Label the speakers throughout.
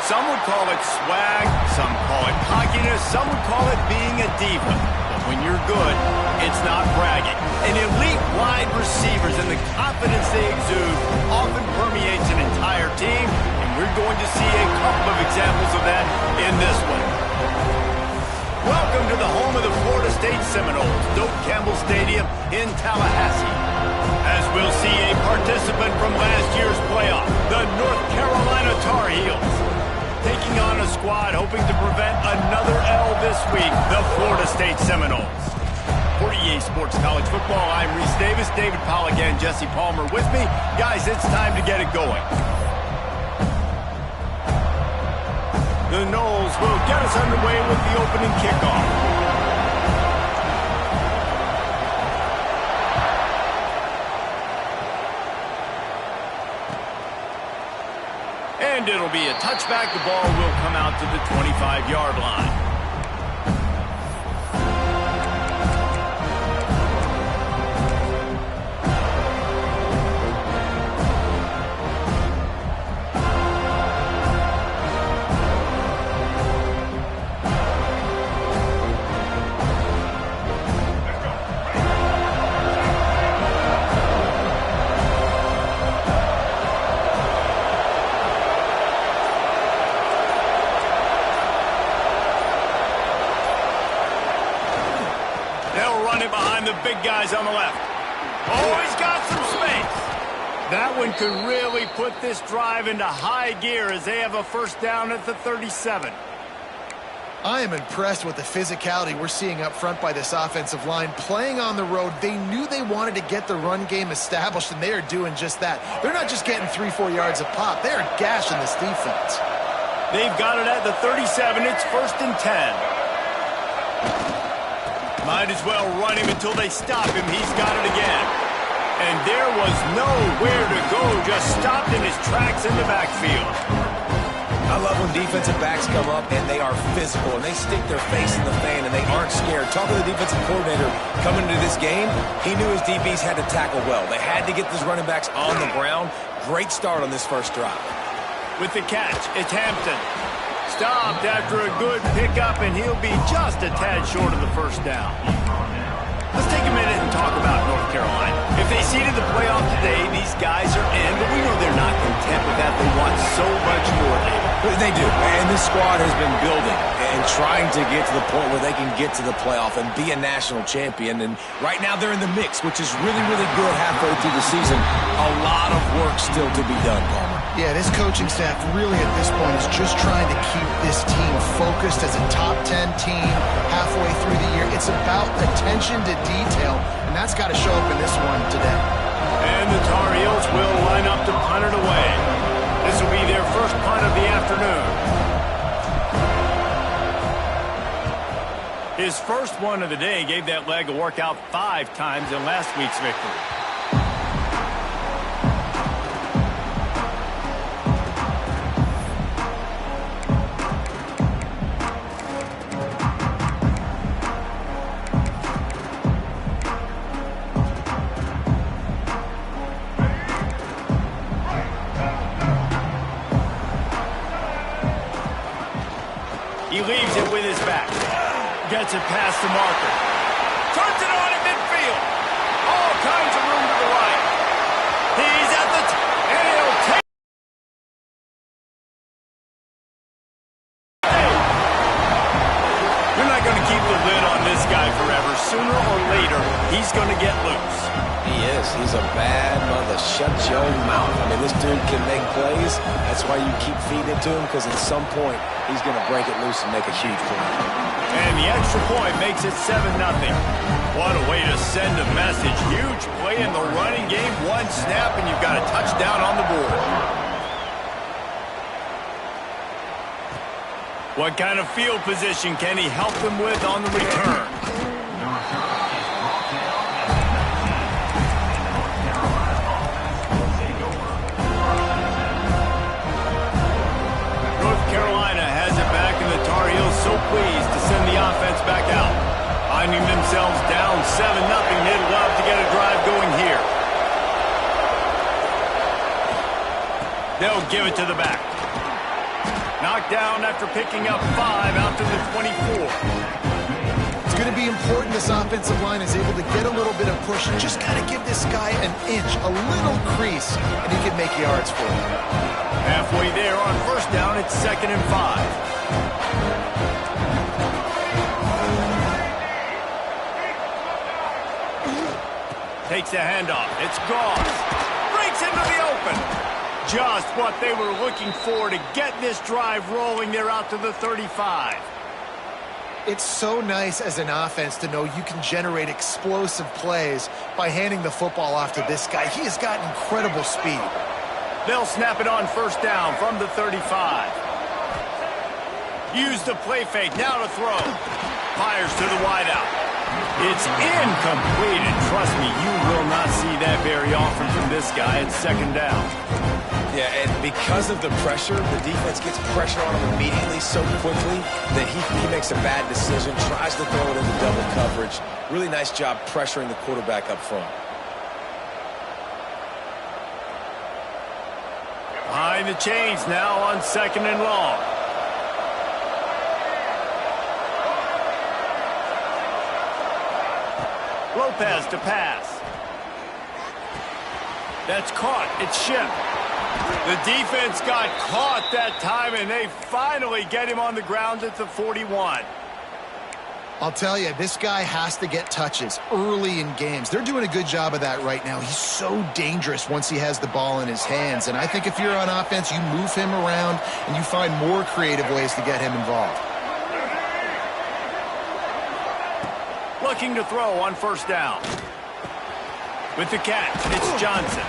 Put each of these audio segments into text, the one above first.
Speaker 1: Some would call it swag, some call it cockiness, some would call it being a diva. But when you're good, it's not bragging. And elite wide receivers and the confidence they exude often permeates an entire team, and we're going to see a couple of examples of that in this one. Welcome to the home of the Florida State Seminoles, Doak Campbell Stadium in Tallahassee. As we'll see a participant from last year's playoff, the North Carolina Tar Heels, taking on a squad hoping to prevent another L this week, the Florida State Seminoles. For EA Sports College Football, I'm Reese Davis, David Pollack, and Jesse Palmer with me. Guys, it's time to get it going. The Noles will get us underway with the opening kickoff. And it'll be a touchback. The ball will come out to the 25-yard line. The big guys on the left. Oh, he's got some space. That one could really put this drive into high gear as they have a first down at the 37.
Speaker 2: I am impressed with the physicality we're seeing up front by this offensive line. Playing on the road, they knew they wanted to get the run game established, and they are doing just that. They're not just getting 3-4 yards a pop. They are gashing this defense.
Speaker 1: They've got it at the 37. It's 1st and 10. Might as well run him until they stop him. He's got it again. And there was nowhere to go. Just stopped in his tracks in the backfield.
Speaker 3: I love when defensive backs come up and they are physical and they stick their face in the fan and they aren't scared. Talk to the defensive coordinator coming into this game. He knew his DBs had to tackle well. They had to get these running backs on the ground. Great start on this first drive.
Speaker 1: With the catch, it's Hampton. Stopped after a good pickup, and he'll be just a tad short of the first down. Let's take a minute and talk about North Carolina. If they seeded the playoff today, these guys are in, but we know they're not content with that. They want so much more, David.
Speaker 3: They do, and this squad has been building and trying to get to the point where they can get to the playoff and be a national champion. And right now they're in the mix, which is really, really good halfway through the season. A lot of work still to be done, Palmer.
Speaker 2: Yeah, this coaching staff really at this point is just trying to keep this team focused as a top 10 team halfway through the year. It's about attention to detail, and that's got to show up in this one today.
Speaker 1: And the Tar Heels will line up to punt it away. This will be their first punt of the afternoon. His first one of the day gave that leg a workout 5 times in last week's victory. He leaves it with his back. Gets it past the marker. Turns it on in midfield. All kinds of room to the right. He's at the and he'll take. You're not going to keep the lid on this guy forever. Sooner or later, he's going to get loose.
Speaker 3: He is. He's a bad mother. Shut your mouth. I mean, this dude can make plays. That's why you keep feeding it to him, because at some point, he's going to break it loose and make a huge play.
Speaker 1: And the extra point makes it 7-0. What a way to send a message. Huge play in the running game. One snap, and you've got a touchdown on the board. What kind of field position can he help them with on the return? So pleased to send the offense back out. Finding themselves down 7-0, they'd love to get a drive going here. They'll give it to the back. Knocked down after picking up 5 out to the 24.
Speaker 2: It's going to be important this offensive line is able to get a little bit of push. Just got to give this guy an inch, a little crease, and he can make yards for him.
Speaker 1: Halfway there on first down, it's 2nd and 5. Takes a handoff. It's Goss. Breaks into the open. Just what they were looking for to get this drive rolling. They're out to the 35.
Speaker 2: It's so nice as an offense to know you can generate explosive plays by handing the football off to this guy. He has got incredible speed.
Speaker 1: They'll snap it on first down from the 35. Use the play fake. Now to throw. Fires to the wideout. It's incomplete, and trust me, you will not see that very often from this guy. It's 2nd down.
Speaker 3: Yeah, and because of the pressure, the defense gets pressure on him immediately so quickly that he makes a bad decision, tries to throw it into double coverage. Really nice job pressuring the quarterback up front.
Speaker 1: Behind the chains now on 2nd and long. Lopez to pass. That's caught. It's Shipp. The defense got caught that time, and they finally get him on the ground at the 41.
Speaker 2: I'll tell you, this guy has to get touches early in games. They're doing a good job of that right now. He's so dangerous once he has the ball in his hands. And I think if you're on offense, you move him around and you find more creative ways to get him involved.
Speaker 1: Looking to throw on first down. With the catch, it's Johnson.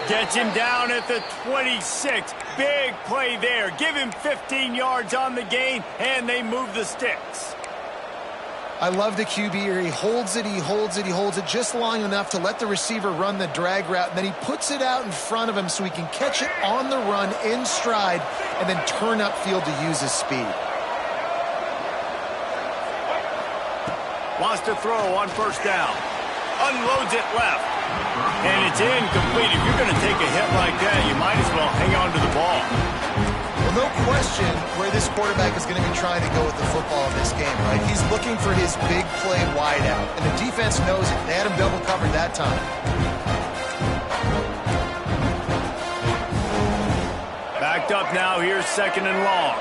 Speaker 1: Gets him down at the 26. Big play there. Give him 15 yards on the gain, and they move the sticks.
Speaker 2: I love the QB here. He holds it, he holds it, he holds it just long enough to let the receiver run the drag route, and then he puts it out in front of him so he can catch it on the run in stride and then turn upfield to use his speed.
Speaker 1: Wants to throw on first down. Unloads it left. And it's incomplete. If you're going to take a hit like that, you might as well hang on to the ball.
Speaker 2: Well, no question where this quarterback is going to be trying to go with the football in this game, right? He's looking for his big play wide out, and the defense knows it. They had him double covered that time.
Speaker 1: Backed up now. Here's 2nd and long.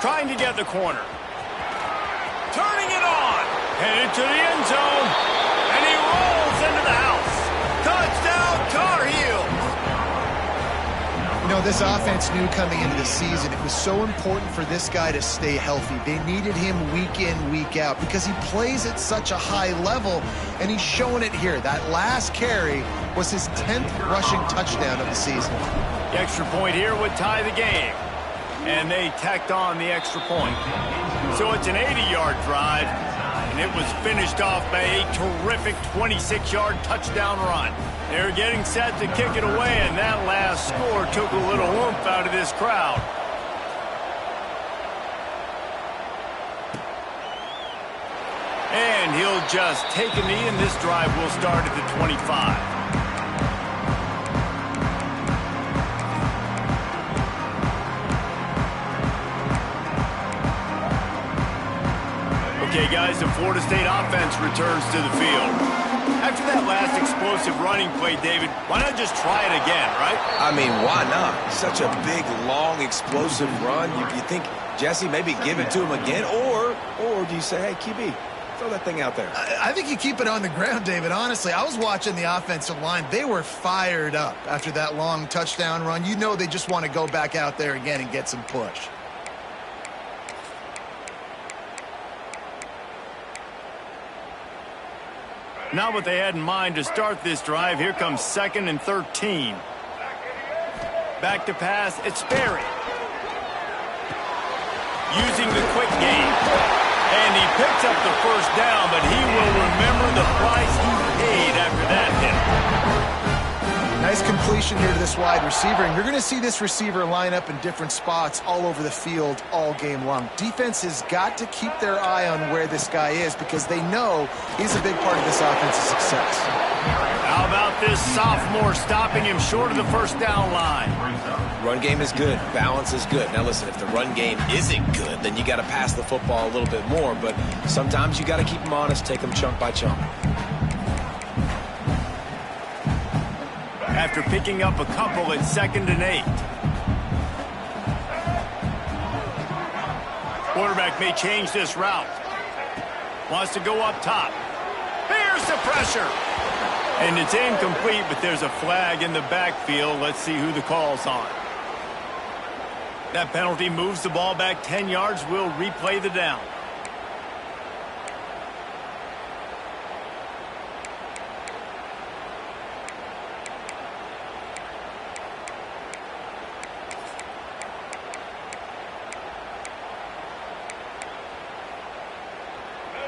Speaker 1: Trying to get the corner. Turning it on. Headed to the end zone. And he rolls into the house. Touchdown, Tar Heels.
Speaker 2: You know, this offense knew coming into the season it was so important for this guy to stay healthy. They needed him week in, week out because he plays at such a high level, and he's showing it here. That last carry was his 10th rushing touchdown of the season.
Speaker 1: The extra point here would tie the game. And they tacked on the extra point. So it's an 80-yard drive, and it was finished off by a terrific 26-yard touchdown run. They're getting set to kick it away, and that last score took a little oomph out of this crowd. And he'll just take a knee, and this drive will start at the 25. Okay, guys, the Florida State offense returns to the field. After that last explosive running play, David, why not just try it again, right?
Speaker 3: I mean, why not? Such a big, long, explosive run. You think, Jesse, maybe give it to him again? Or do you say, hey, QB, throw that thing out there?
Speaker 2: I think you keep it on the ground, David. Honestly, I was watching the offensive line. They were fired up after that long touchdown run. You know they just want to go back out there again and get some push.
Speaker 1: Not what they had in mind to start this drive. Here comes 2nd and 13. Back to pass. It's Sperry. Using the quick game. And he picks up the first down, but he will remember the price he paid after that hit.
Speaker 2: Now Nice completion here to this wide receiver, and you're going to see this receiver line up in different spots all over the field all game long. Defense has got to keep their eye on where this guy is because they know he's a big part of this offense's success.
Speaker 1: How about this sophomore stopping him short of the first down line?
Speaker 3: Run game is good. Balance is good. Now, listen, if the run game isn't good, then you got to pass the football a little bit more, but sometimes you got to keep them honest, take them chunk by chunk.
Speaker 1: After picking up a couple at 2nd and 8. Quarterback may change this route. Wants to go up top. Here's the pressure. And it's incomplete, but there's a flag in the backfield. Let's see who the call's on. That penalty moves the ball back 10 yards. We'll replay the down.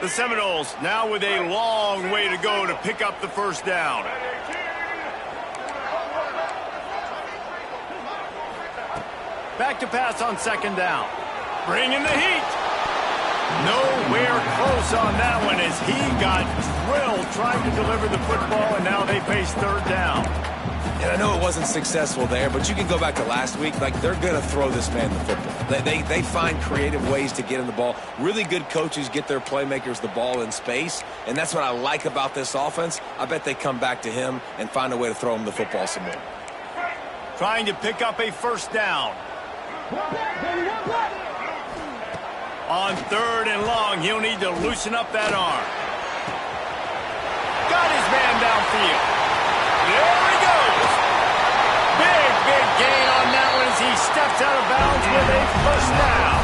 Speaker 1: The Seminoles now with a long way to go to pick up the first down. Back to pass on 2nd down. Bringing the heat. Nowhere close on that one as he got drilled trying to deliver the football, and now they face 3rd down.
Speaker 3: And I know it wasn't successful there, but you can go back to last week. Like, they're going to throw this man the football. They find creative ways to get him the ball. Really good coaches get their playmakers the ball in space, and that's what I like about this offense. I bet they come back to him and find a way to throw him the football some more.
Speaker 1: Trying to pick up a first down. On 3rd and long, he'll need to loosen up that arm. Got his man downfield. There he goes. Big gain on that one as he steps out of bounds with a first down.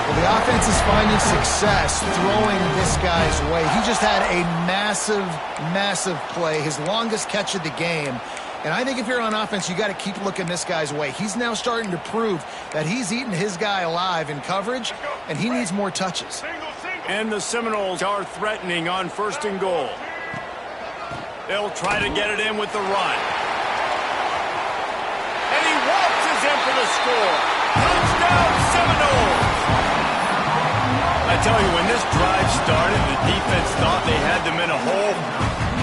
Speaker 2: Well, the offense is finding success throwing this guy's way. He just had a massive play, his longest catch of the game. And I think if you're on offense, you got to keep looking this guy's way. He's now starting to prove that he's eating his guy alive in coverage, and he needs more touches.
Speaker 1: And the Seminoles are threatening on 1st and goal. They'll try to get it in with the run. And he waltzes in for the score. Touchdown, Seminoles! I tell you, when this drive started, the defense thought they had them in a hole.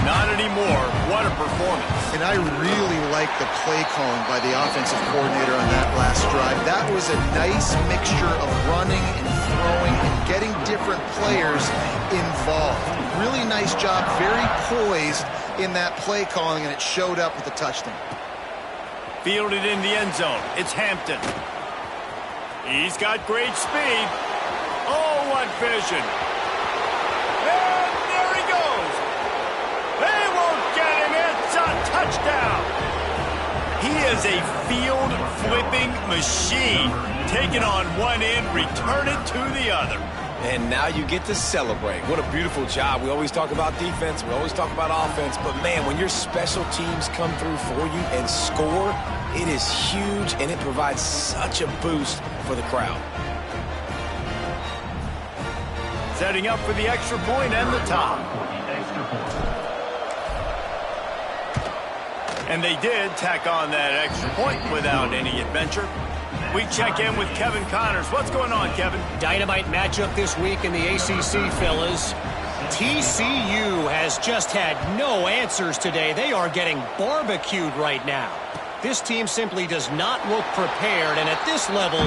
Speaker 1: Not anymore. What a performance.
Speaker 2: And I really like the play calling by the offensive coordinator on that last drive. That was a nice mixture of running and throwing and getting different players involved. Really nice job, very poised in that play calling, and it showed up with a touchdown.
Speaker 1: Fielded in the end zone. It's Hampton. He's got great speed. Oh, what vision. And there he goes. They won't get him. It's a touchdown. He is a field-flipping machine. Taking on one end, return it to the other.
Speaker 3: And now you get to celebrate. What a beautiful job. We always talk about defense. We always talk about offense. But, man, when your special teams come through for you and score, it is huge, and it provides such a boost for the crowd.
Speaker 1: Setting up for the extra point and the top. And they did tack on that extra point without any adventure. We check in with Kevin Connors. What's going on, Kevin?
Speaker 4: Dynamite matchup this week in the ACC, fellas. TCU has just had no answers today. They are getting barbecued right now. This team simply does not look prepared, and at this level,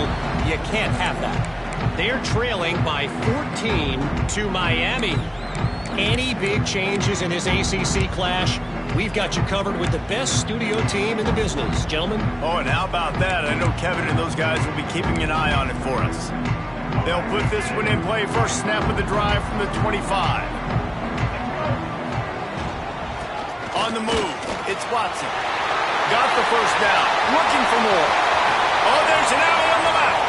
Speaker 4: you can't have that. They're trailing by 14 to Miami. Any big changes in this ACC clash? We've got you covered with the best studio team in the business, gentlemen.
Speaker 1: Oh, and how about that? I know Kevin and those guys will be keeping an eye on it for us. They'll put this one in play. First snap of the drive from the 25. On the move, it's Watson. Got the first down. Looking for more. Oh, there's an alley on the mount.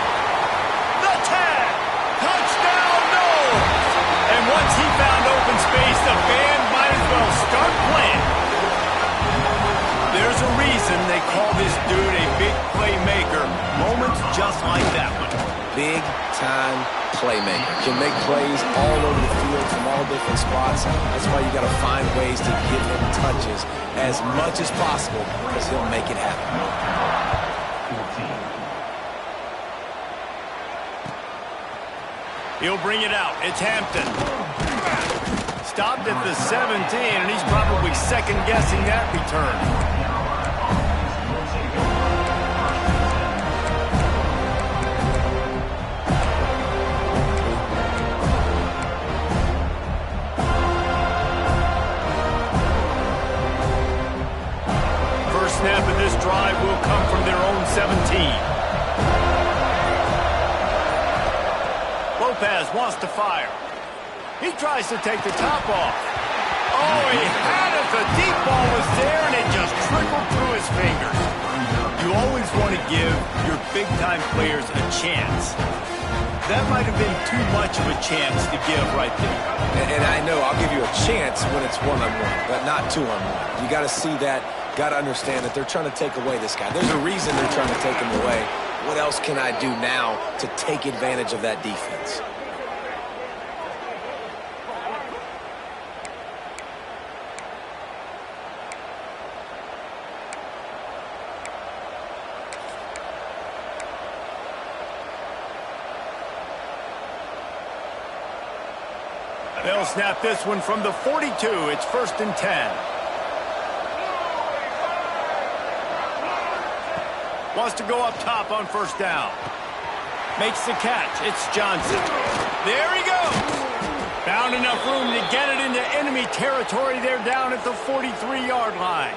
Speaker 1: The tag. Touchdown, Noles. And once he found open space, the band might as well start playing. There's a reason they call this dude a big playmaker. Moments just like that one.
Speaker 3: big-time playmaker. Can make plays all over the field from all different spots. That's why you got to find ways to give him touches as much as possible because he'll make it happen.
Speaker 1: He'll bring it out. It's Hampton. Stopped at the 17, and he's probably second-guessing that return. Snap of this drive will come from their own 17. Lopez wants to fire. He tries to take the top off. Oh, he had it. The deep ball was there, and it just trickled through his fingers. You always want to give your big-time players a chance. That might have been too much of a chance to give right there.
Speaker 3: And I know I'll give you a chance when it's one-on-one, but not two-on-one. You got to see that. Got to understand that they're trying to take away this guy. There's a reason they're trying to take him away. What else can I do now to take advantage of that defense?
Speaker 1: They'll snap this one from the 42. It's 1st and 10. Wants to go up top on 1st down. Makes the catch. It's Johnson. There he goes. Found enough room to get it into enemy territory. They're down at the 43-yard line.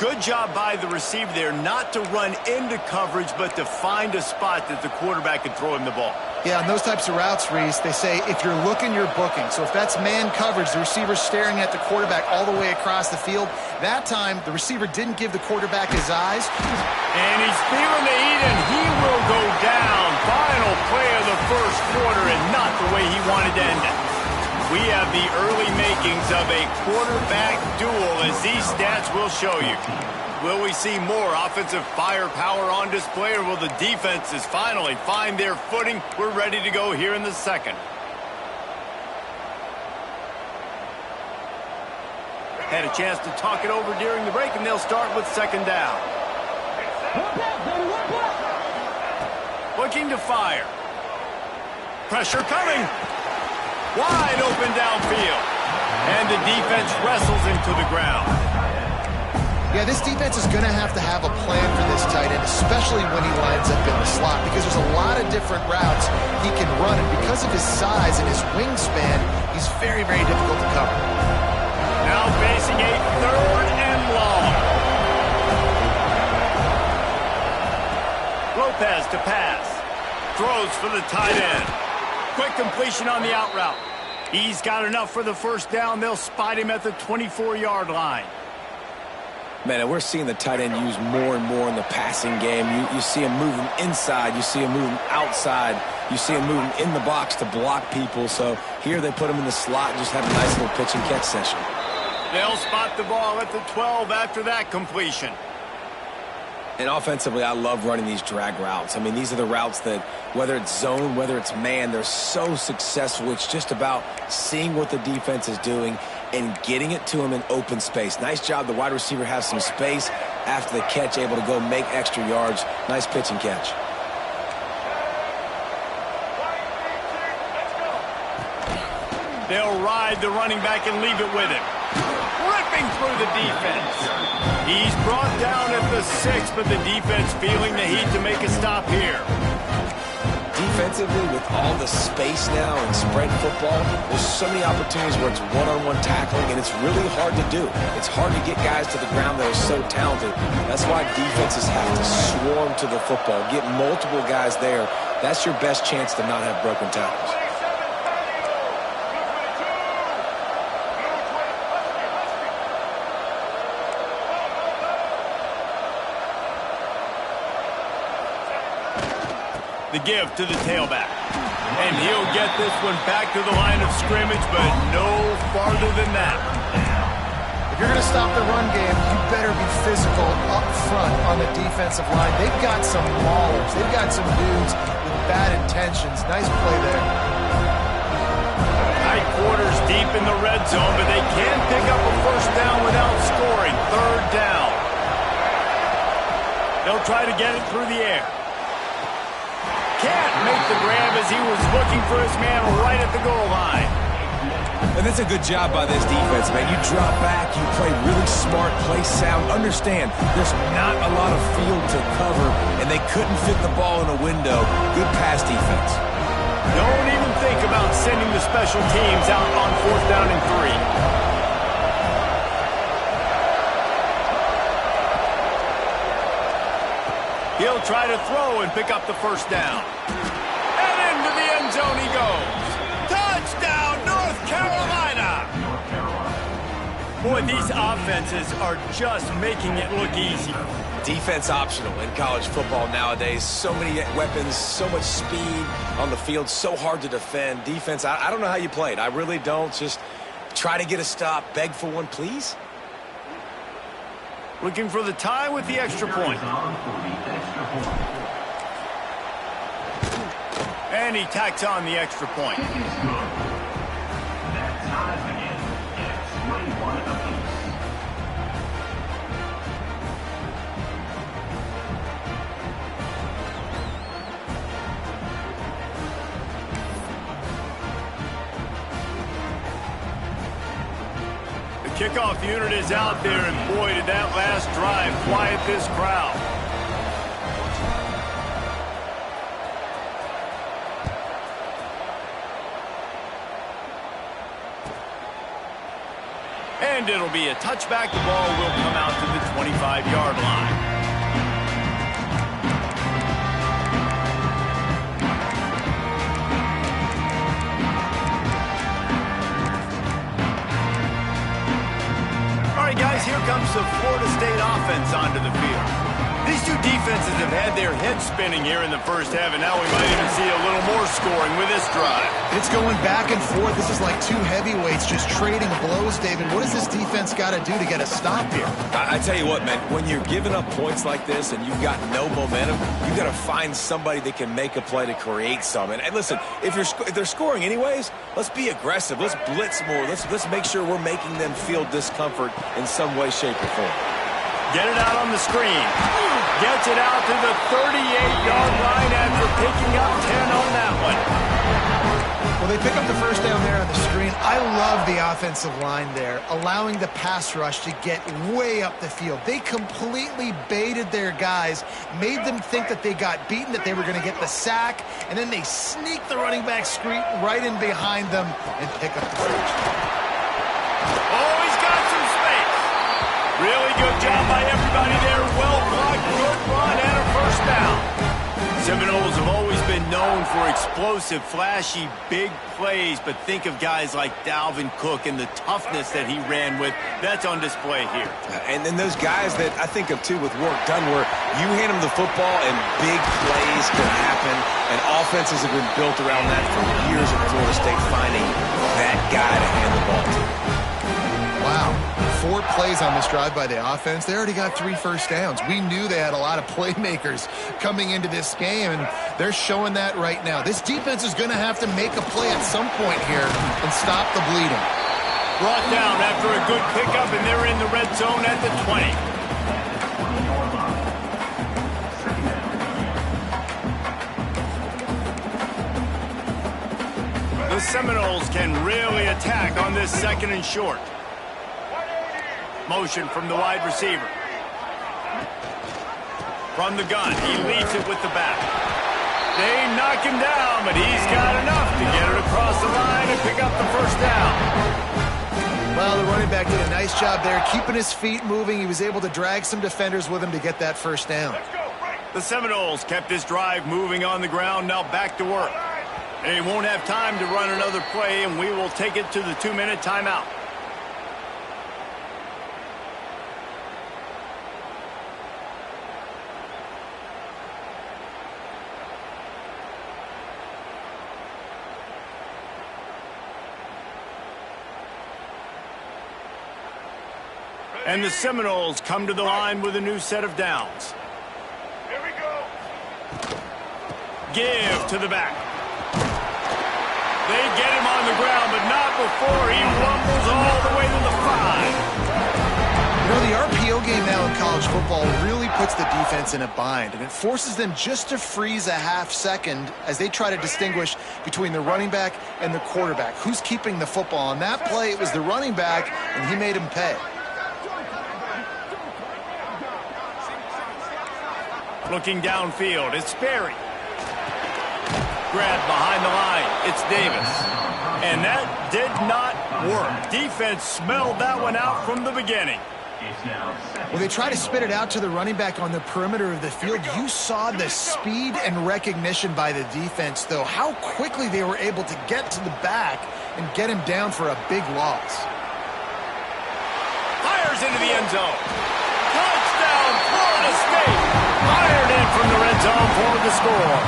Speaker 1: Good job by the receiver there not to run into coverage, but to find a spot that the quarterback could throw him the ball.
Speaker 2: Yeah, on those types of routes, Reese, they say if you're looking, you're booking. So if that's man coverage, the receiver's staring at the quarterback all the way across the field. That time, the receiver didn't give the quarterback his eyes.
Speaker 1: And he's feeling the heat, and he will go down. Final play of the 1st quarter, and not the way he wanted to end it. We have the early makings of a quarterback duel, as these stats will show you. Will we see more offensive firepower on display, or will the defenses finally find their footing? We're ready to go here in the second. Had a chance to talk it over during the break, and they'll start with 2nd down. Looking to fire. Pressure coming. Wide open downfield. And the defense wrestles him to the ground.
Speaker 2: Yeah, this defense is going to have a plan for this tight end, especially when he lines up in the slot, because there's a lot of different routes he can run, and because of his size and his wingspan, he's very, very difficult to cover.
Speaker 1: Now facing a 3rd and long. Lopez to pass. Throws for the tight end. Quick completion on the out route. He's got enough for the 1st down. They'll spot him at the 24-yard line.
Speaker 3: Man, and we're seeing the tight end used more and more in the passing game. You see him moving inside. You see him moving outside. You see him moving in the box to block people. So here they put him in the slot and just have a nice little pitch and catch session.
Speaker 1: They'll spot the ball at the 12 after that completion.
Speaker 3: And offensively, I love running these drag routes. I mean, these are the routes that, whether it's zone, whether it's man, they're so successful. It's just about seeing what the defense is doing and getting it to him in open space. Nice job. The wide receiver has some space after the catch, able to go make extra yards. Nice pitch and catch.
Speaker 1: They'll ride the running back and leave it with him. Ripping through the defense. He's brought down at the 6, but the defense feeling the heat to make a stop here.
Speaker 3: Defensively, with all the space now and spread football, there's so many opportunities where it's one-on-one tackling, and it's really hard to do. It's hard to get guys to the ground that are so talented. That's why defenses have to swarm to the football, get multiple guys there. That's your best chance to not have broken tackles.
Speaker 1: The give to the tailback. And he'll get this one back to the line of scrimmage, but no farther than that.
Speaker 2: If you're going to stop the run game, you better be physical up front on the defensive line. They've got some maulers. They've got some dudes with bad intentions. Nice play there.
Speaker 1: Tight quarters deep in the red zone, but they can pick up a first down without scoring. Third down. They'll try to get it through the air. Can't make the grab as he was looking for his man right at the goal line.
Speaker 3: And that's a good job by this defense, man. You drop back, you play really smart, play sound. Understand, there's not a lot of field to cover, and they couldn't fit the ball in a window. Good pass defense.
Speaker 1: Don't even think about sending the special teams out on 4th down and 3. He'll try to throw and pick up the first down. And into the end zone he goes. Touchdown, North Carolina! Boy, these offenses are just making it look easy.
Speaker 3: Defense optional in college football nowadays. So many weapons, so much speed on the field, so hard to defend. Defense, I don't know how you play it. I really don't. Just try to get a stop, beg for one, please.
Speaker 1: Looking for the tie with the extra point. And he tacks on the extra point. The kickoff unit is out there, and boy, did that last drive quiet this crowd. And it'll be a touchback. The ball will come out to the 25-yard line. All right, guys, here comes the Florida State offense onto the field. These two defenses have had their heads spinning here in the first half, and now we might even see a little more scoring with this drive.
Speaker 2: It's going back and forth. This is like two heavyweights just trading blows, David. What does this defense got to do to get a stop here?
Speaker 3: I tell you what, man, when you're giving up points like this and you've got no momentum, you've got to find somebody that can make a play to create some. And listen, if they're scoring anyways, let's be aggressive. Let's blitz more. Let's make sure we're making them feel discomfort in some way, shape, or form.
Speaker 1: Get it out on the screen. Gets it out to the 38-yard line after picking up 10 on that one.
Speaker 2: Well, they pick up the first down there on the screen. I love the offensive line there, allowing the pass rush to get way up the field. They completely baited their guys, made them think that they got beaten, that they were going to get the sack, and then they sneak the running back screen right in behind them and pick up the first down.
Speaker 1: Oh, he's got some space. Really good job by everybody there. Well blocked, good run, and a first down. Seminoles have always been known for explosive, flashy, big plays, but think of guys like Dalvin Cook and the toughness that he ran with. That's on display here.
Speaker 3: And then those guys that I think of, too, with Warrick Dunn, where you hand them the football and big plays can happen, and offenses have been built around that for years at Florida State, finding that guy to hand the ball to.
Speaker 2: Wow. 4 plays on this drive by the offense. They already got 3 first downs. We knew they had a lot of playmakers coming into this game, and they're showing that right now. This defense is going to have to make a play at some point here and stop the bleeding.
Speaker 1: Brought down after a good pickup, and they're in the red zone at the 20. The Seminoles can really attack on this 2nd and short. Motion from the wide receiver. From the gun, he leads it with the back. They knock him down, but he's got enough to get it across the line and pick up the first down.
Speaker 2: Well, the running back did a nice job there, keeping his feet moving. He was able to drag some defenders with him to get that first down.
Speaker 1: The Seminoles kept this drive moving on the ground, now back to work. They won't have time to run another play, and we will take it to the 2-minute timeout. And the Seminoles come to the line with a new set of downs.
Speaker 5: Here we go.
Speaker 1: Give to the back. They get him on the ground, but not before he rumbles all the way to the 5.
Speaker 2: You know, the RPO game now in college football really puts the defense in a bind, and it forces them just to freeze a half second as they try to distinguish between the running back and the quarterback. Who's keeping the football? On that play, it was the running back, and he made him pay.
Speaker 1: Looking downfield, it's Sperry. Grab behind the line, it's Davis. And that did not work. Defense smelled that one out from the beginning.
Speaker 2: When they try to spit it out to the running back on the perimeter of the field, you saw the speed and recognition by the defense, though, how quickly they were able to get to the back and get him down for a big loss.
Speaker 1: Fires into the end zone. Touchdown, Florida State. Fired in from the red zone for the score.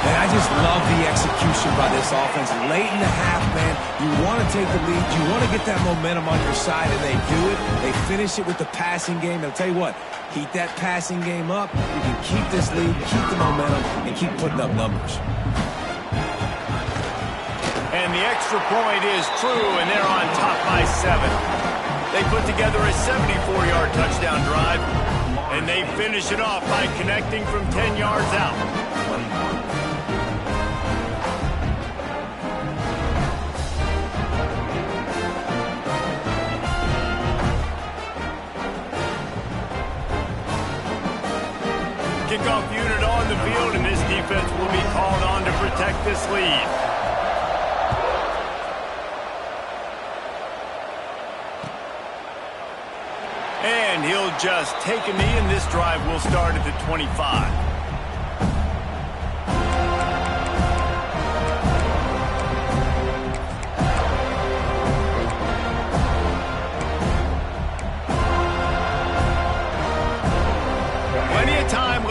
Speaker 3: And I just love the execution by this offense. Late in the half, man, you want to take the lead. You want to get that momentum on your side, and they do it. They finish it with the passing game. I'll tell you what, keep that passing game up. You can keep this lead, keep the momentum, and keep putting up numbers.
Speaker 1: And the extra point is true, and they're on top by 7. They put together a 74-yard touchdown drive, and they finish it off by connecting from 10 yards out. Kickoff unit on the field, and this defense will be called on to protect this lead. And he'll just take a knee, and this drive will start at the 25.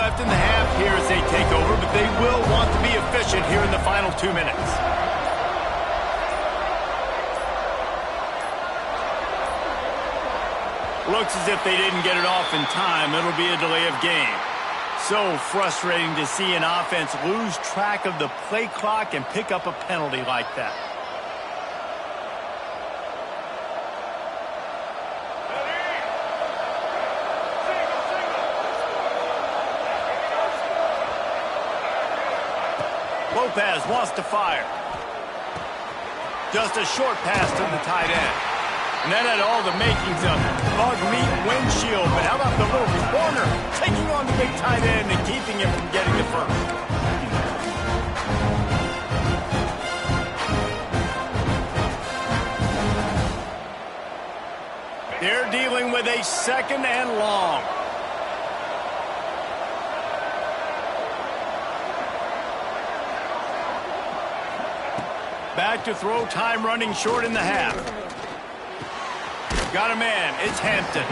Speaker 1: In the half here as they take over, but they will want to be efficient here in the final 2 minutes. Looks as if they didn't get it off in time. It'll be a delay of game. So frustrating to see an offense lose track of the play clock and pick up a penalty like that. Lopez wants to fire. Just a short pass to the tight end. And that had all the makings of bug meat windshield. But how about the little corner taking on the big tight end and keeping him from getting the first? They're dealing with a 2nd and long. Back to throw, time running short in the half. Got a man, it's Hampton.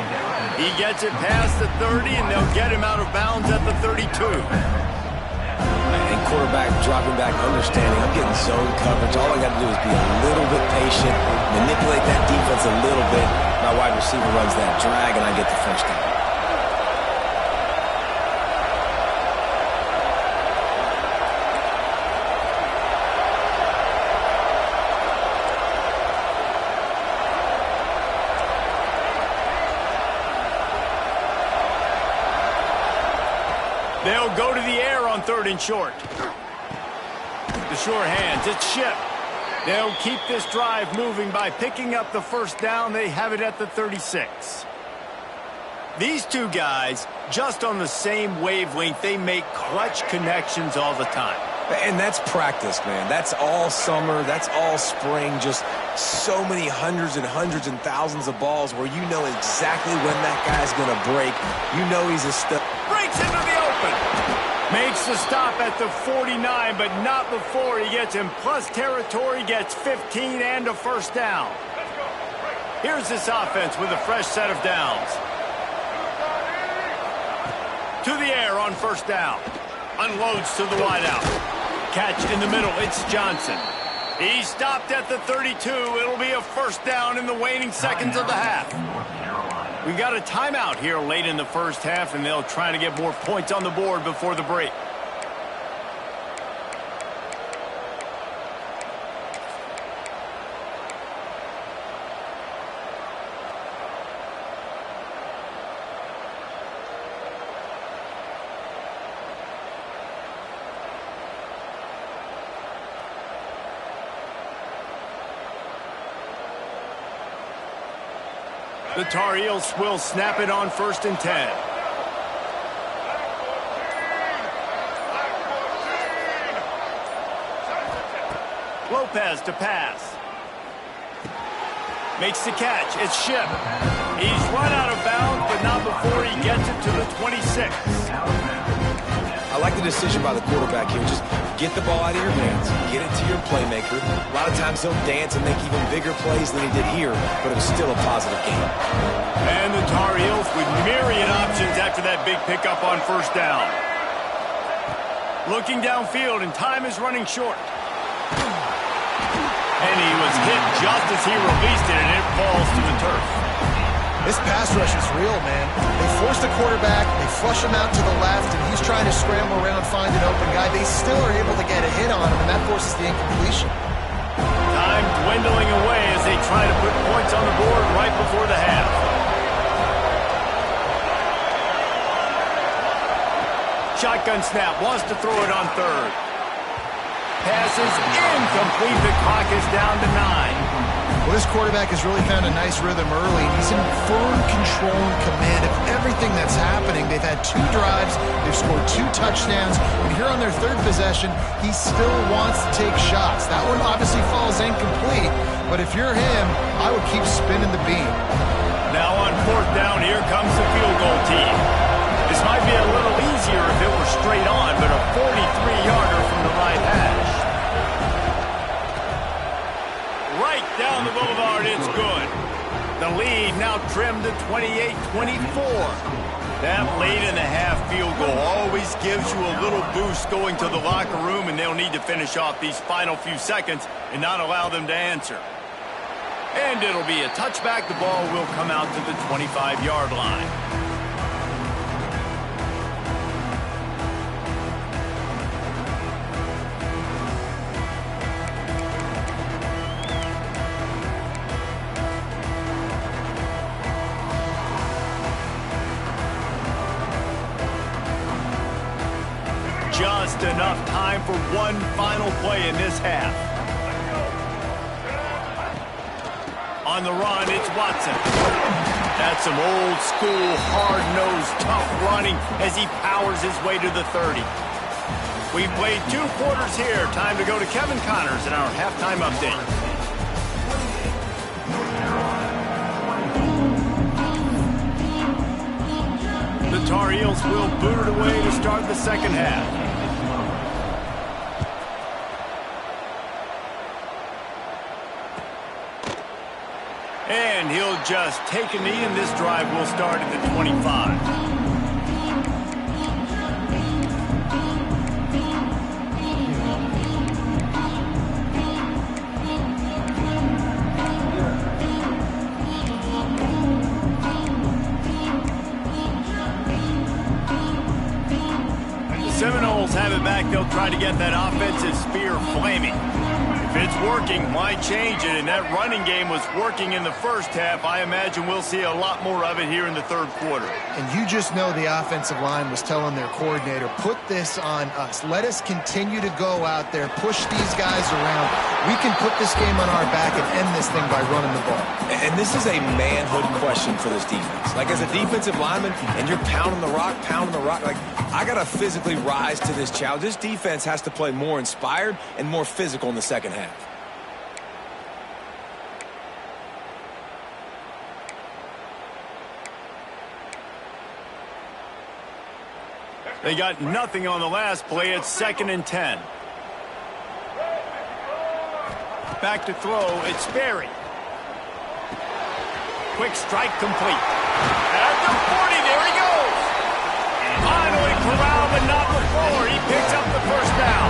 Speaker 1: He gets it past the 30, and they'll get him out of bounds at the 32.
Speaker 3: And quarterback dropping back, understanding, I'm getting zone coverage. All I got to do is be a little bit patient, manipulate that defense a little bit. My wide receiver runs that drag, and I get the first down.
Speaker 1: They'll go to the air on 3rd and short. The sure hands, it's Shipp. They'll keep this drive moving by picking up the first down. They have it at the 36. These two guys, just on the same wavelength, they make clutch connections all the time.
Speaker 3: And that's practice, man. That's all summer. That's all spring. Just so many hundreds and thousands of balls where you know exactly when that guy's going to break. You know he's a stud.
Speaker 1: Breaks into the open. Makes the stop at the 49, but not before he gets in plus territory, gets 15 and a first down. Here's this offense with a fresh set of downs. To the air on first down. Unloads to the wideout. Catch in the middle, it's Johnson. He stopped at the 32. It'll be a first down in the waning seconds of the half. We got a timeout here late in the first half, and they'll try to get more points on the board before the break. The Tar Heels will snap it on 1st and 10. Lopez to pass. Makes the catch. It's Shipp. He's run out of bounds, but not before he gets it to the 26.
Speaker 3: I like the decision by the quarterback here. Just get the ball out of your hands. Get it to your playmaker. A lot of times he'll dance and make even bigger plays than he did here, but it was still a positive game.
Speaker 1: And the Tar Heels with myriad options after that big pickup on 1st down. Looking downfield, and time is running short. And he was hit just as he released it, and it falls to the turf.
Speaker 2: This pass rush is real, man. They force the quarterback, they flush him out to the left, and he's trying to scramble around, find an open guy. They still are able to get a hit on him, and that forces the incompletion.
Speaker 1: Time dwindling away as they try to put points on the board right before the half. Shotgun snap, wants to throw it on 3rd. Pass is incomplete. The clock is down to 9.
Speaker 2: Well, this quarterback has really found a nice rhythm early. He's in firm control and command of everything that's happening. They've had 2 drives. They've scored 2 touchdowns. And here on their 3rd possession, he still wants to take shots. That one obviously falls incomplete. But if you're him, I would keep spinning the beam.
Speaker 1: Now on 4th down, here comes the field goal team. This might be a little easier if it were straight on, but a 43-yarder from the right hash. Right down the boulevard, it's good. The lead now trimmed to 28-24. That late-in-the-half field goal always gives you a little boost going to the locker room, and they'll need to finish off these final few seconds and not allow them to answer. And it'll be a touchback. The ball will come out to the 25-yard line. Just enough time for one final play in this half. On the run, it's Watson. That's some old school, hard-nosed, tough running as he powers his way to the 30. We've played 2 quarters here. Time to go to Kevin Connors in our halftime update. The Tar Heels will boot it away to start the 2nd half. And he'll just take a knee, and this drive will start at the 25. Seminoles have it back. They'll try to get that offensive spear flaming. If it's working, why change it? And that running game was working in the 1st half. I imagine we'll see a lot more of it here in the 3rd quarter.
Speaker 2: And you just know the offensive line was telling their coordinator, put this on us. Let us continue to go out there, push these guys around. We can put this game on our back and end this thing by running the ball.
Speaker 3: And this is a manhood question for this defense. Like, as a defensive lineman, and you're pounding the rock, like, I got to physically rise to this challenge. This defense has to play more inspired and more physical in the 2nd half.
Speaker 1: They got nothing on the last play. It's 2nd and 10. Back to throw. It's Sperry. Quick strike complete. At the 40, there he goes. Finally corralled, but not before. He picks up the 1st down.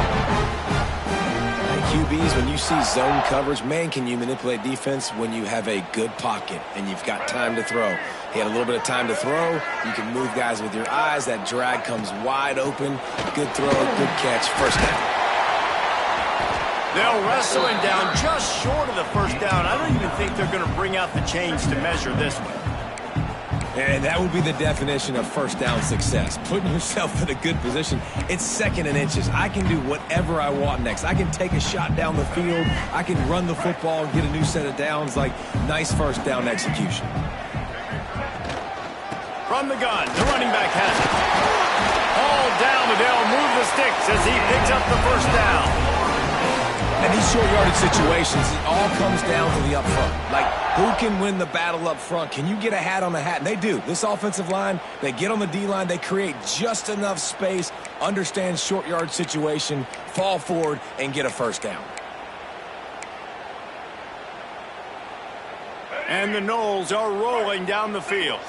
Speaker 3: And QBs, when you see zone coverage, man, can you manipulate defense when you have a good pocket and you've got time to throw. He had a little bit of time to throw. You can move guys with your eyes. That drag comes wide open. Good throw, good catch, 1st down.
Speaker 1: They'll wrestle him down just short of the 1st down. I don't even think they're going to bring out the chains to measure this one.
Speaker 3: And that would be the definition of 1st down success. Putting yourself in a good position. It's 2nd and inches. I can do whatever I want next. I can take a shot down the field. I can run the football and get a new set of downs. Like, nice 1st down execution.
Speaker 1: From the gun, the running back has it. All down, but they'll move the sticks as he picks up the first down.
Speaker 3: And these short yardage situations, it all comes down to the up front. Like, who can win the battle up front? Can you get a hat on the hat? And they do. This offensive line, they get on the D-line, they create just enough space, understand short yard situation, fall forward, and get a first down.
Speaker 1: And the Noles are rolling down the field.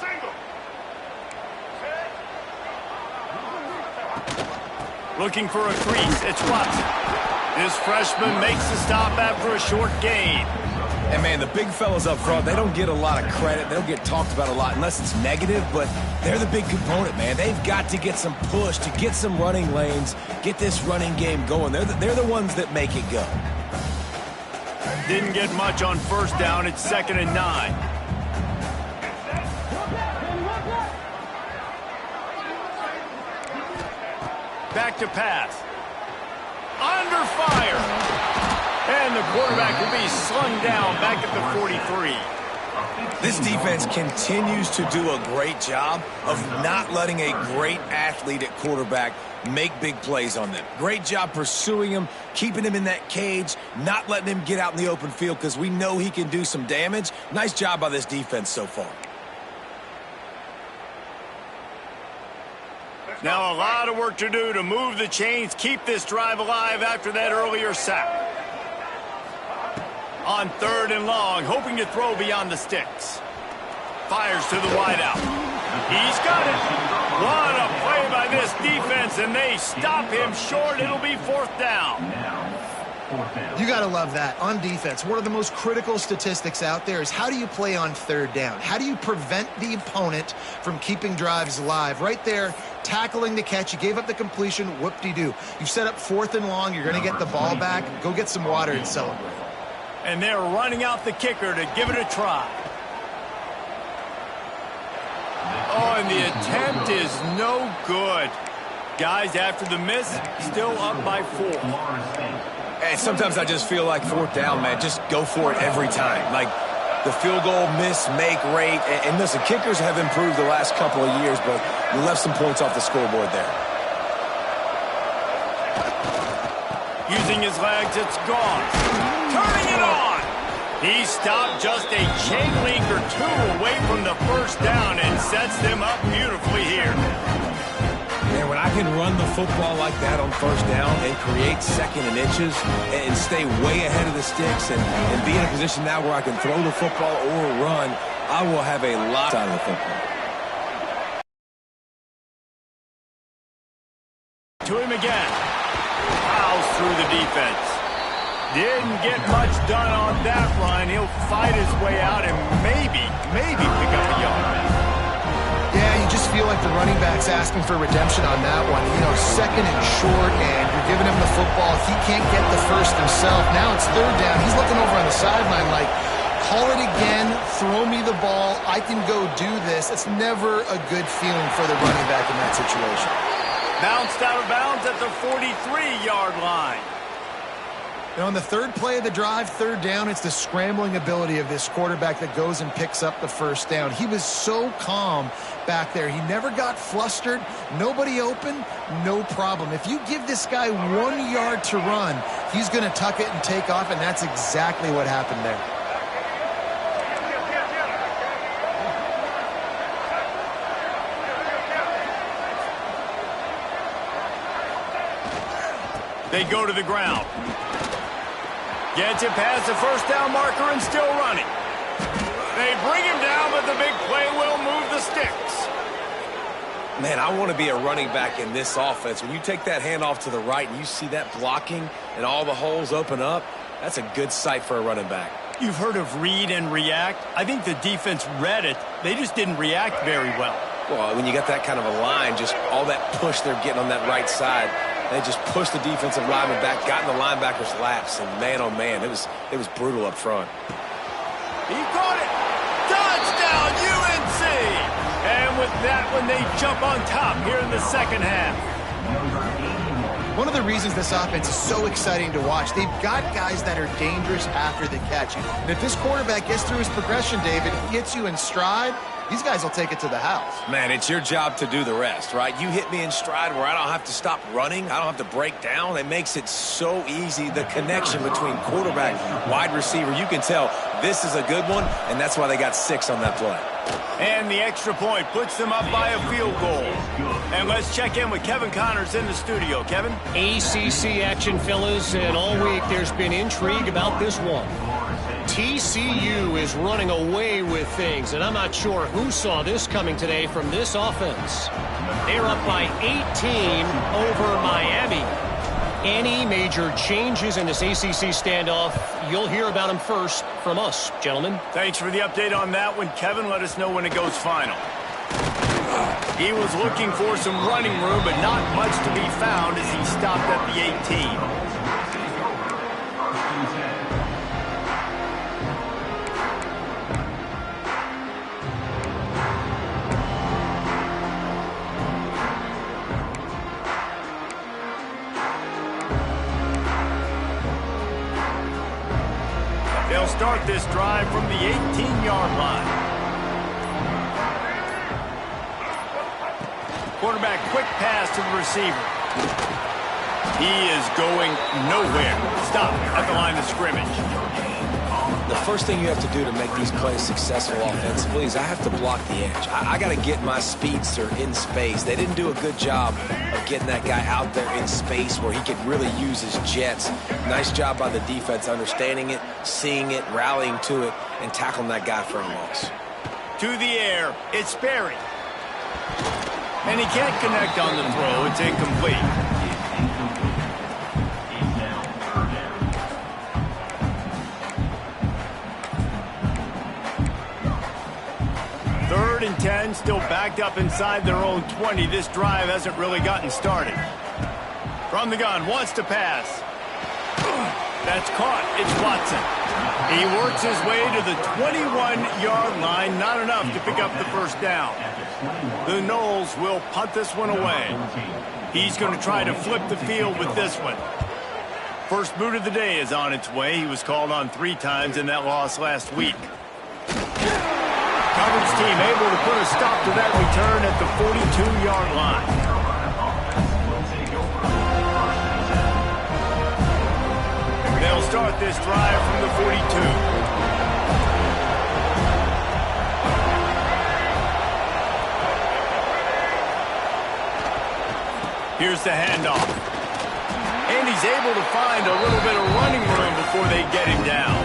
Speaker 1: Looking for a crease. It's Watson. This freshman makes the stop after a short gain.
Speaker 3: And, man, the big fellas up front, they don't get a lot of credit. They don't get talked about a lot unless it's negative, but they're the big component, man. They've got to get some push, to get some running lanes, get this running game going. They're the ones that make it go.
Speaker 1: Didn't get much on first down. It's 2nd and 9. Back to pass. Under fire. And the quarterback will be slung down back at the 43.
Speaker 3: This defense continues to do a great job of not letting a great athlete at quarterback make big plays on them. Great job pursuing him, keeping him in that cage, not letting him get out in the open field because we know he can do some damage. Nice job by this defense so far.
Speaker 1: Now a lot of work to do to move the chains, keep this drive alive after that earlier sack. On 3rd and long, hoping to throw beyond the sticks. Fires to the wideout. He's got it. What a play by this defense, and they stop him short. It'll be 4th down.
Speaker 2: You got to love that. On defense, one of the most critical statistics out there is how do you play on 3rd down? How do you prevent the opponent from keeping drives alive? Right there, tackling the catch. You gave up the completion. Whoop-de-doo. You've set up 4th and long. You're going to get the ball back. Go get some water and celebrate.
Speaker 1: And they're running out the kicker to give it a try. Oh, and the attempt is no good. Guys, after the miss, still up by 4.
Speaker 3: And sometimes I just feel like 4th down, man. Just go for it every time. Like the field goal miss-make rate. And listen, kickers have improved the last couple of years, but you left some points off the scoreboard there.
Speaker 1: Using his legs, it's gone. Turning it on. He stopped just a chain link or 2 away from the first down and sets them up beautifully here.
Speaker 3: And when I can run the football like that on 1st down and create 2nd and inches and stay way ahead of the sticks and be in a position now where I can throw the football or run, I will have a lot out of the football.
Speaker 1: To him again. Fouls through the defense. Didn't get much done on that run. He'll fight his way out and maybe pick up a yard.
Speaker 2: Yeah, you just feel like the running back's asking for redemption on that one. You know, 2nd and short, and you're giving him the football. He can't get the first himself. Now it's 3rd down. He's looking over on the sideline like, call it again, throw me the ball, I can go do this. It's never a good feeling for the running back in that situation.
Speaker 1: Bounced out of bounds at the 43-yard line.
Speaker 2: And on the 3rd play of the drive, 3rd down, it's the scrambling ability of this quarterback that goes and picks up the first down. He was so calm back there. He never got flustered. Nobody open, no problem. If you give this guy 1 yard to run, he's going to tuck it and take off, and that's exactly what happened there.
Speaker 1: They go to the ground. Gets it past the first down marker and still running. They bring him down, but the big play will move the sticks.
Speaker 3: Man, I want to be a running back in this offense. When you take that handoff to the right and you see that blocking and all the holes open up, that's a good sight for a running back.
Speaker 1: You've heard of read and react. I think the defense read it. They just didn't react very well.
Speaker 3: Well, when you got that kind of a line, just all that push they're getting on that right side, they just pushed the defensive lineman back, got in the linebacker's laps, and man, oh man, it was brutal up front.
Speaker 1: He caught it. Touchdown, UNC! And with that one, they jump on top here in the 2nd half.
Speaker 2: One of the reasons this offense is so exciting to watch, they've got guys that are dangerous after the catch. And if this quarterback gets through his progression, David, he gets you in stride, these guys will take it to the house.
Speaker 3: Man, it's your job to do the rest, right? You hit me in stride where I don't have to stop running. I don't have to break down. It makes it so easy. The connection between quarterback, wide receiver, you can tell this is a good one, and that's why they got 6 on that play.
Speaker 1: And the extra point puts them up by a field goal. And let's check in with Kevin Connors in the studio. Kevin?
Speaker 4: ACC action, fellas, and all week there's been intrigue about this one. TCU is running away with things, and I'm not sure who saw this coming today from this offense. They're up by 18 over Miami. Any major changes in this ACC standoff, you'll hear about them first from us, gentlemen.
Speaker 1: Thanks for the update on that one, Kevin. Let us know when it goes final. He was looking for some running room, but not much to be found as he stopped at the 18. They'll start this drive from the 18-yard line. Quarterback, quick pass to the receiver. He is going nowhere. Stop at the line of scrimmage.
Speaker 3: The first thing you have to do to make these plays successful offensively is I have to block the edge. I got to get my speedster in space. They didn't do a good job of getting that guy out there in space where he could really use his jets. Nice job by the defense understanding it, seeing it, rallying to it, and tackling that guy for a loss.
Speaker 1: To the air, it's Sperry. And he can't connect on the throw. It's incomplete. Third and 10, still backed up inside their own 20. This drive hasn't really gotten started. From the gun, wants to pass. That's caught. It's Watson. He works his way to the 21-yard line. Not enough to pick up the first down. The Noles will punt this one away. He's going to try to flip the field with this one. First boot of the day is on its way. He was called on 3 times in that loss last week. Coverage team able to put a stop to that return at the 42-yard line. They'll start this drive from the 42. Here's the handoff. And he's able to find a little bit of running room before they get him down.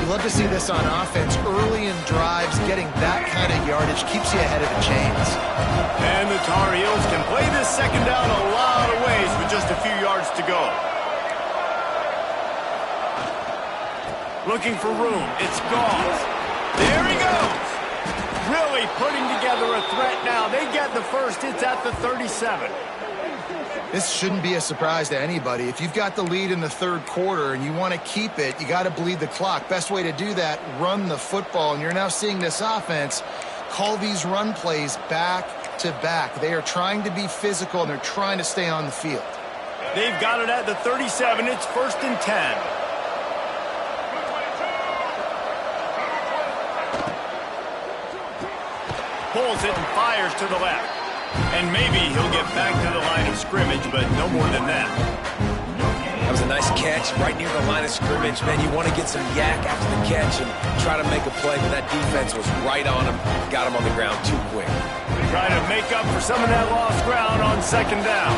Speaker 2: You love to see this on offense early in drives. Getting that kind of yardage keeps you ahead of the chains.
Speaker 1: And the Tar Heels can play this second down a lot of ways with just a few yards to go. Looking for room. It's Goff. There he goes. Really putting together a threat now. They get the first. It's at the 37.
Speaker 2: This shouldn't be a surprise to anybody. If you've got the lead in the third quarter and you want to keep it, you got to bleed the clock. Best way to do that, run the football. And you're now seeing this offense call these run plays back to back. They are trying to be physical, and they're trying to stay on the field.
Speaker 1: They've got it at the 37. It's 1st and 10. Pulls it and fires to the left. And maybe he'll get back to the line of scrimmage, but no more than that.
Speaker 3: That was a nice catch right near the line of scrimmage. Man, you want to get some yak after the catch and try to make a play, but that defense was right on him. Got him on the ground too quick.
Speaker 1: Trying to make up for some of that lost ground on second down.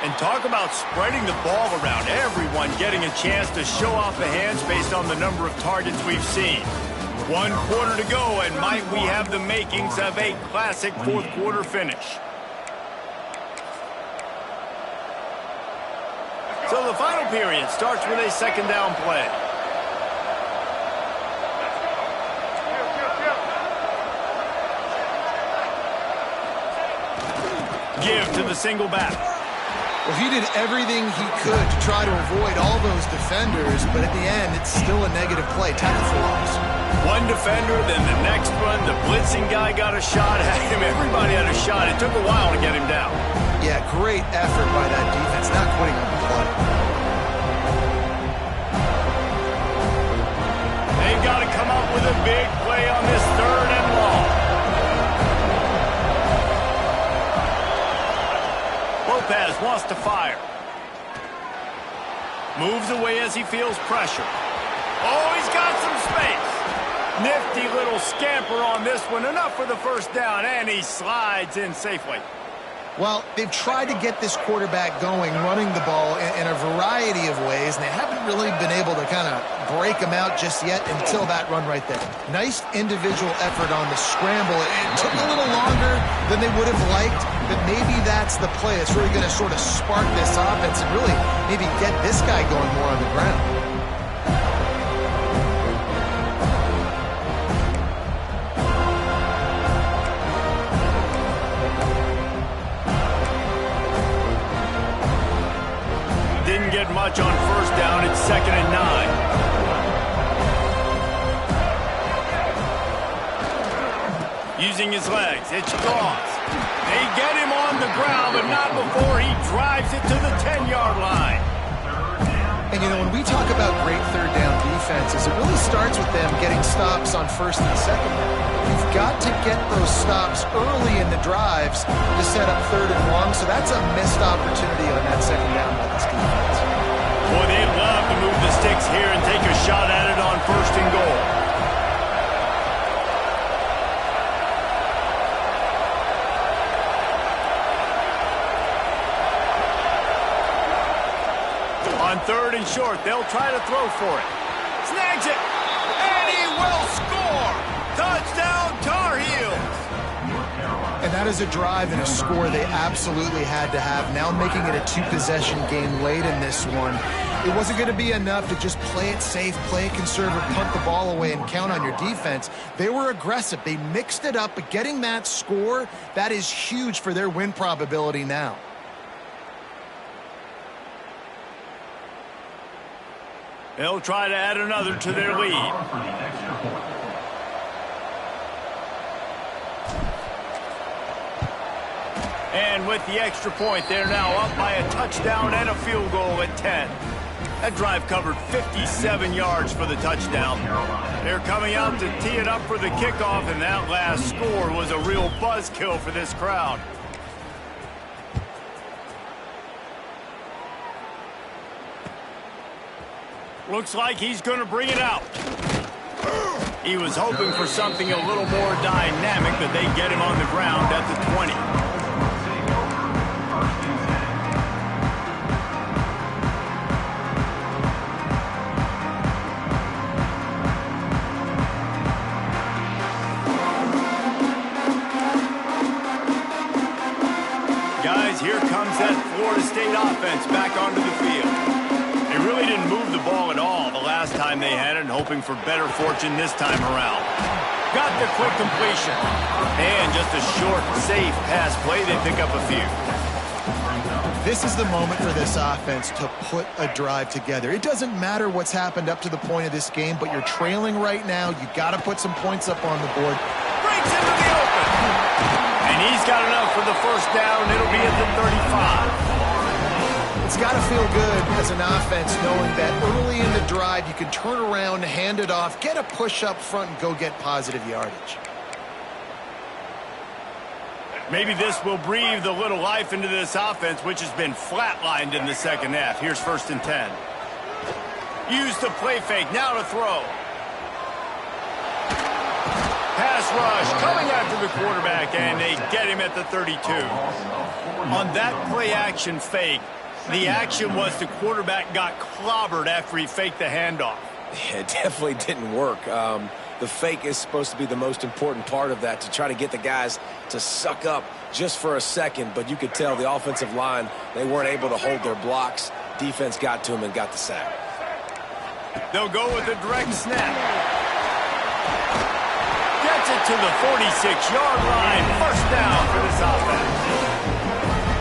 Speaker 1: And talk about spreading the ball around. Everyone getting a chance to show off the hands based on the number of targets we've seen. 1 quarter to go, and might we have the makings of a classic fourth quarter finish. So the final period starts with a second down play. Give to the single back.
Speaker 2: Well, he did everything he could to try to avoid all those defenders, but at the end, it's still a negative play. Tackle for loss.
Speaker 1: One defender, then the next one. The blitzing guy got a shot at him. Everybody had a shot. It took a while to get him down. Yeah, great effort by that defense, not quitting on the play. they've got to come up with a big play on this 3rd and long. Lopez wants to fire. Moves away as he feels pressure. Oh, he's got some space. Nifty little scamper on this one. Enough for the first down, and he slides in safely.
Speaker 2: Well, they've tried to get this quarterback going, running the ball in a variety of ways, and they haven't really been able to kind of break him out just yet until that run right there. Nice individual effort on the scramble. It took a little longer than they would have liked, but maybe that's the play. It's really going to sort of spark this offense and really maybe get this guy going more on the ground.
Speaker 1: Get much on first down. It's 2nd and 9. Using his legs, it's Cross. They get him on the ground, but not before he drives it to the 10-yard line.
Speaker 2: And, you know, when we talk about great 3rd down defenses, it really starts with them getting stops on 1st and 2nd down. You've got to get those stops early in the drives to set up 3rd and long, so that's a missed opportunity on that 2nd down by this defense.
Speaker 1: Boy, they'd love to move the sticks here and take a shot at it on 1st and goal. On 3rd and short, they'll try to throw for it. Snags it, and he will score! Touchdown, Tar Heels!
Speaker 2: And that is a drive and a score they absolutely had to have. Now making it a 2-possession game late in this one. It wasn't going to be enough to just play it safe, play it conservative, punt the ball away, and count on your defense. They were aggressive. They mixed it up, but getting that score, that is huge for their win probability now.
Speaker 1: They'll try to add another to their lead. And with the extra point, they're now up by a touchdown and a field goal at 10. That drive covered 57 yards for the touchdown. They're coming out to tee it up for the kickoff, and that last score was a real buzzkill for this crowd. Looks like he's going to bring it out. He was hoping for something a little more dynamic, but they get him on the ground at the 20. Guys, here comes that Florida State offense back onto the field. They really didn't move the ball at all the last time they had it, and hoping for better fortune this time around. Got the quick completion. And just a short, safe pass play. They pick up a few.
Speaker 2: This is the moment for this offense to put a drive together. It doesn't matter what's happened up to the point of this game, but you're trailing right now. You got to put some points up on the board.
Speaker 1: Breaks into the open. And he's got enough for the first down. It'll be at the 35.
Speaker 2: It's got to feel good as an offense knowing that early in the drive you can turn around, hand it off, get a push up front, and go get positive yardage.
Speaker 1: Maybe this will breathe a little life into this offense, which has been flatlined in the second half. Here's 1st and 10. Use the play fake, now to throw. Pass rush coming after the quarterback, and they get him at the 32. On that play action fake, the action was the quarterback got clobbered after he faked the handoff.
Speaker 3: Yeah, it definitely didn't work. The fake is supposed to be the most important part of that, to try to get the guys to suck up just for a second. But you could tell the offensive line, they weren't able to hold their blocks. Defense got to them and got the sack.
Speaker 1: They'll go with a direct snap. Gets it to the 46-yard line. First down for this offense.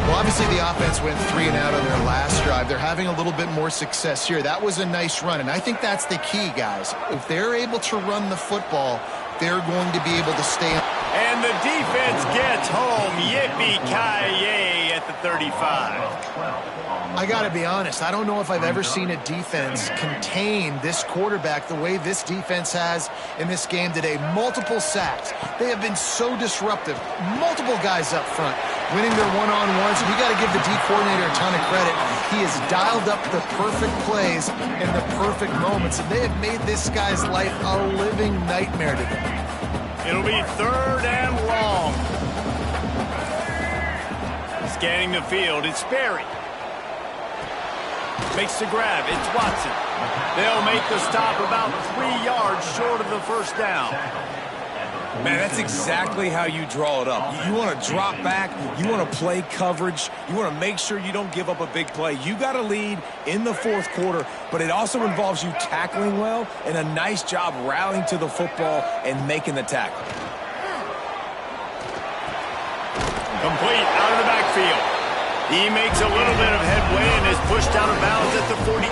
Speaker 2: Well, obviously the offense went 3 and out on their last drive. They're having a little bit more success here. That was a nice run, and I think that's the key, guys. If they're able to run the football, they're going to be able to stay.
Speaker 1: And the defense gets home. Yippee-ki-yay at the 35.
Speaker 2: I got to be honest, I don't know if I've ever seen a defense contain this quarterback the way this defense has in this game today. Multiple sacks. They have been so disruptive. Multiple guys up front winning their one-on-ones. You got to give the D coordinator a ton of credit. He has dialed up the perfect plays in the perfect moments, and they have made this guy's life a living nightmare today.
Speaker 1: It'll be 3rd and long. Scanning the field, it's Sperry. Makes the grab, it's Watson. They'll make the stop about 3 yards short of the first down.
Speaker 3: Man, that's exactly how you draw it up. You want to drop back, you want to play coverage, you want to make sure you don't give up a big play. You got to lead in the 4th quarter, but it also involves you tackling well and a nice job rallying to the football and making the tackle.
Speaker 1: Complete out of the backfield. He makes a little bit of headway and is pushed out of bounds at the 43.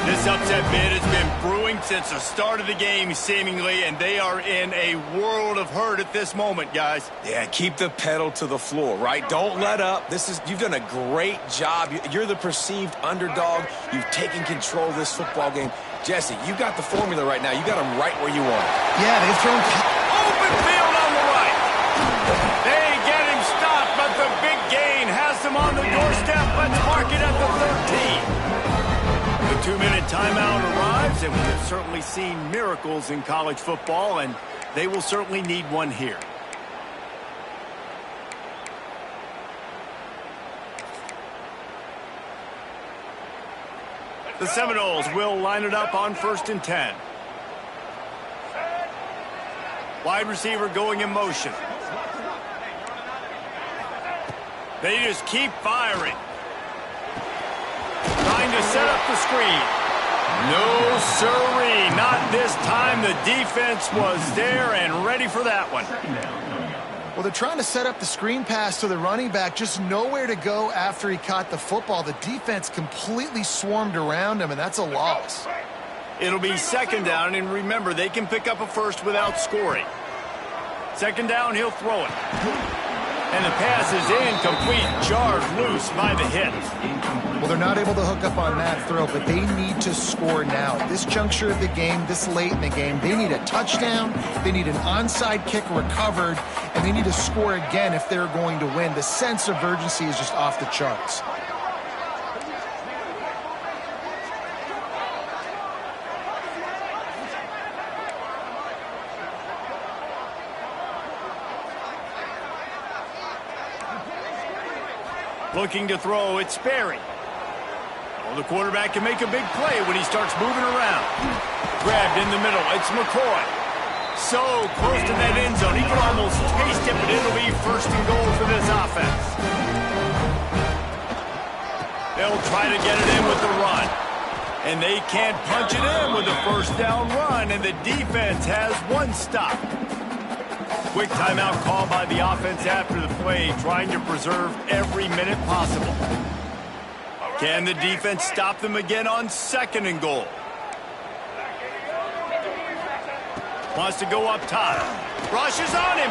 Speaker 1: This upset bid has been brewing since the start of the game, seemingly, and they are in a world of hurt at this moment, guys.
Speaker 3: Yeah, keep the pedal to the floor, right? Don't let up. You've done a great job. You're the perceived underdog. You've taken control of this football game. Jesse, you got the formula right now. You got them right where you want it.
Speaker 2: Yeah, they've thrown
Speaker 1: open field on the right. They get him stopped, but the big gain has them on the doorstep. Let's mark it at the 13. The 2-minute timeout arrives, and we have certainly seen miracles in college football, and they will certainly need one here. The Seminoles will line it up on 1st and 10. Wide receiver going in motion. They just keep firing. Trying to set up the screen. No siree, not this time. The defense was there and ready for that one.
Speaker 2: Well, they're trying to set up the screen pass to the running back, just nowhere to go after he caught the football. The defense completely swarmed around him, and that's a loss.
Speaker 1: It'll be 2nd down, and remember, they can pick up a first without scoring. 2nd down, he'll throw it. And the pass is incomplete, jarred loose by the hit.
Speaker 2: Well, they're not able to hook up on that throw, but they need to score now. At this juncture of the game, this late in the game, they need a touchdown, they need an onside kick recovered, and they need to score again if they're going to win. The sense of urgency is just off the charts.
Speaker 1: Looking to throw, it's Sperry. Well, the quarterback can make a big play when he starts moving around. Grabbed in the middle, it's McCoy. So close to that end zone, he can almost taste it, but it'll be 1st and goal for this offense. They'll try to get it in with the run. And they can't punch it in with a 1st down run, and the defense has one stop. Quick timeout call by the offense after the play, trying to preserve every minute possible. Can the defense stop them again on 2nd and goal? Wants to go up top. Rushes on him.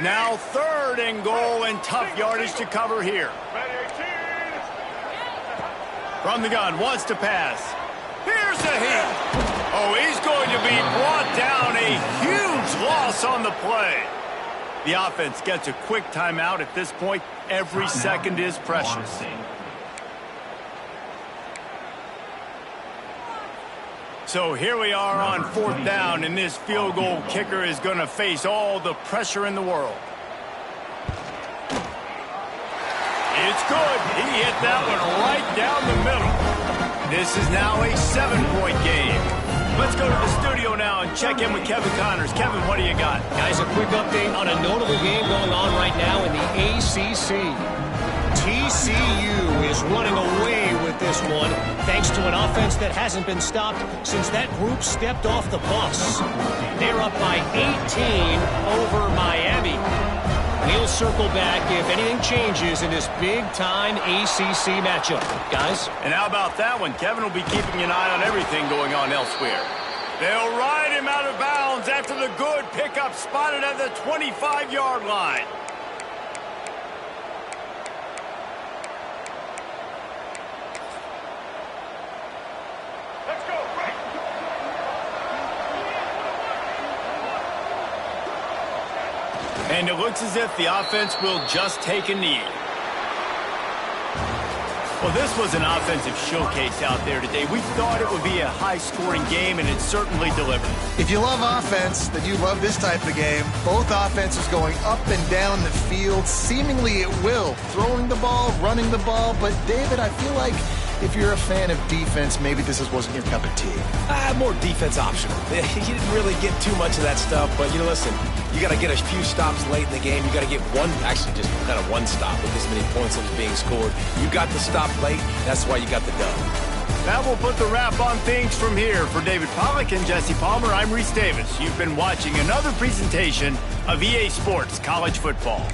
Speaker 1: Now 3rd and goal, and tough yardage to cover here. From the gun, wants to pass. Here's the hit. Oh, he's going to be brought down. A huge loss on the play. The offense gets a quick timeout. At this point, every second is precious. So here we are on 4th down, and this field goal kicker is going to face all the pressure in the world. It's good. He hit that one right down the middle. This is now a 7-point game. Let's go to the studio now and check in with Kevin Connors. Kevin, what do you got?
Speaker 4: Guys, a quick update on a notable game going on right now in the ACC. TCU is running away with this one, thanks to an offense that hasn't been stopped since that group stepped off the bus. They're up by 18 over Miami. And he'll circle back if anything changes in this big-time ACC matchup. Guys?
Speaker 1: And how about that one? Kevin will be keeping an eye on everything going on elsewhere. They'll ride him out of bounds after the good pickup spotted at the 25-yard line. Let's go, right. And it looks as if the offense will just take a knee. Well, this was an offensive showcase out there today. We thought it would be a high-scoring game, and it certainly delivered.
Speaker 2: If you love offense, then you love this type of game. Both offenses going up and down the field, seemingly at will. Throwing the ball, running the ball. But, David, I feel like if you're a fan of defense, maybe this wasn't your cup of tea.
Speaker 3: More defense optional. You didn't really get too much of that stuff, but, listen, you got to get a few stops late in the game. You got to get one stop with this many points that was being scored. You got the stop late. That's why you got the dub.
Speaker 1: That will put the wrap on things from here. For David Pollack and Jesse Palmer, I'm Reese Davis. You've been watching another presentation of EA Sports College Football.